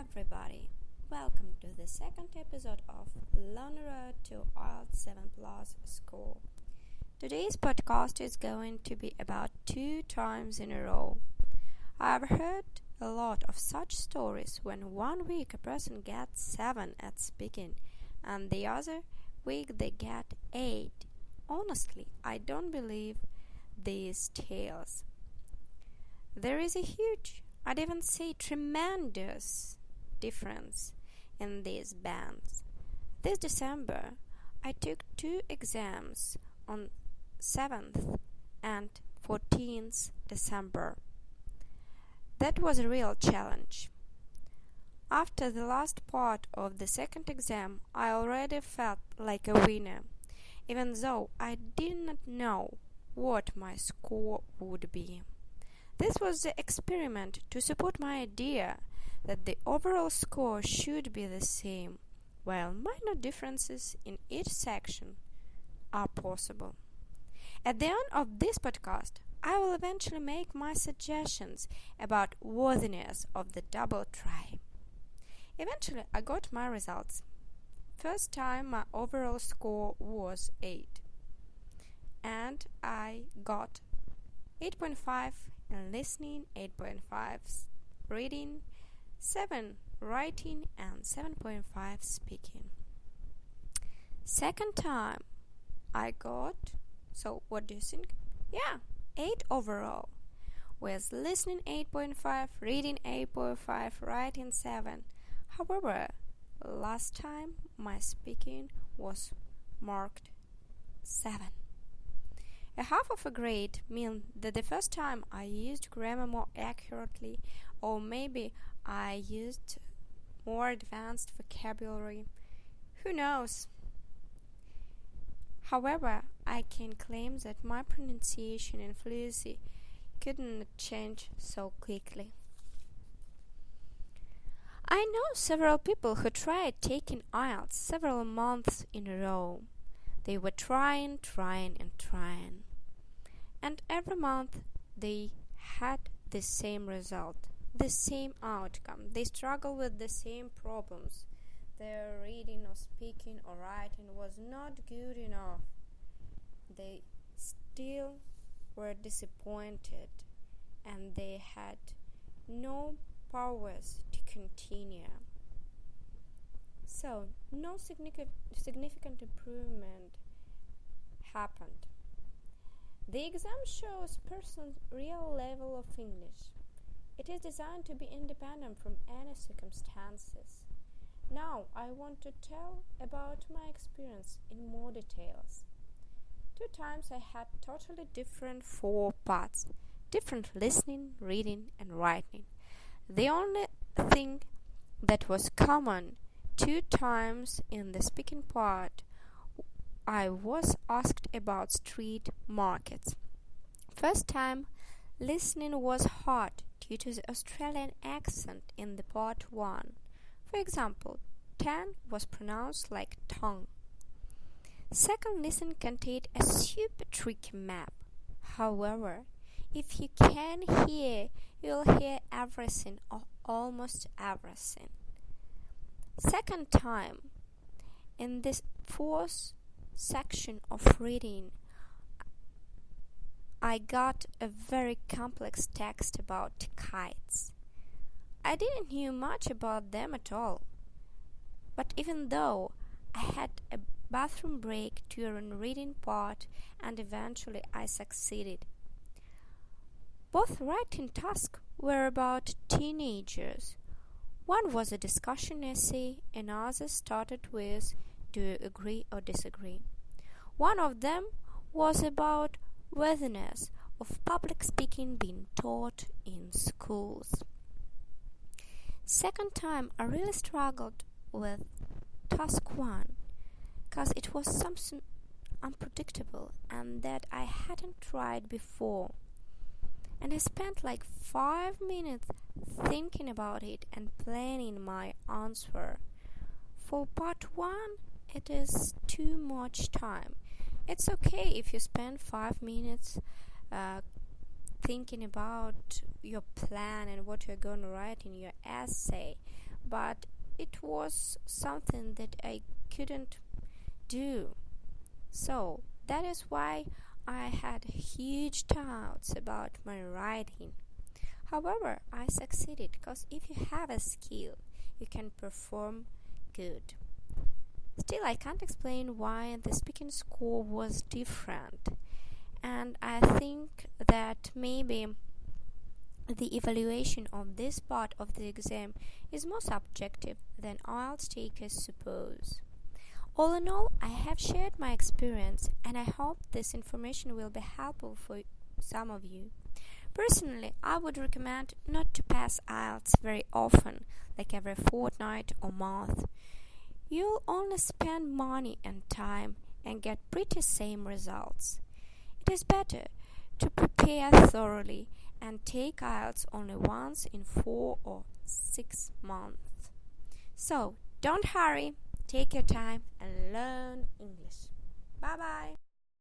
everybody, welcome to the second episode of Long Road to IELTS 7 Plus Score. Today's podcast is going to be about 2 times in a row. I've heard a lot of such stories when one week a person gets 7 at speaking and the other week they get 8. Honestly, I don't believe these tales. There is a huge, I'd even say tremendous difference in these bands. This December, I took 2 exams on 7th and 14th December. That was a real challenge. After the last part of the second exam, I already felt like a winner, even though I did not know what my score would be. This was the experiment to support my idea that the overall score should be the same, while minor differences in each section are possible. At the end of this podcast, I will eventually make my suggestions about worthiness of the double try. Eventually, I got my results. First time my overall score was 8, and I got 8.5 in listening, 8.5 reading, 7 writing, and 7.5 speaking. Second time I got, so what do you think? Yeah, 8 overall, with listening 8.5, reading 8.5, writing 7. However, last time my speaking was marked 7. A half of a grade means that the first time I used grammar more accurately, or maybe I used more advanced vocabulary. Who knows? However, I can claim that my pronunciation and fluency couldn't change so quickly. I know several people who tried taking IELTS several months in a row. They were trying. And every month they had the same result, the same outcome. They struggled with the same problems. Their reading or speaking or writing was not good enough. They still were disappointed and they had no powers to continue. So, no significant improvement happened. The exam shows person's real level of English. It is designed to be independent from any circumstances. Now, I want to tell about my experience in more details. 2 times I had totally different 4 parts, different listening, reading, and writing. The only thing that was common 2 times in the speaking part, I was asked about street markets. First time, listening was hard due to the Australian accent in the part 1. For example, 10 was pronounced like tongue. Second listen contained a super tricky map. However, if you can hear, you'll hear everything or almost everything. Second time, in this 4th section of reading, I got a very complex text about kites. I didn't know much about them at all. But even though I had a bathroom break during reading part and eventually I succeeded. Both writing tasks were about teenagers. One was a discussion essay, another started with "Do you agree or disagree?" One of them was about worthiness of public speaking being taught in schools. Second time I really struggled with task 1 because it was something unpredictable and that I hadn't tried before. And I spent like 5 minutes thinking about it and planning my answer. For part 1, it is too much time. It's okay if you spend 5 minutes thinking about your plan and what you're going to write in your essay, but it was something that I couldn't do. So that is why I had huge doubts about my writing. However, I succeeded because if you have a skill, you can perform good. Still, I can't explain why the speaking score was different, and I think that maybe the evaluation of this part of the exam is more subjective than IELTS takers suppose. All in all, I have shared my experience, and I hope this information will be helpful for some of you. Personally, I would recommend not to pass IELTS very often, like every fortnight or month. You'll only spend money and time and get pretty same results. It is better to prepare thoroughly and take IELTS only once in 4 or 6 months. So, don't hurry, take your time and learn English. Bye bye.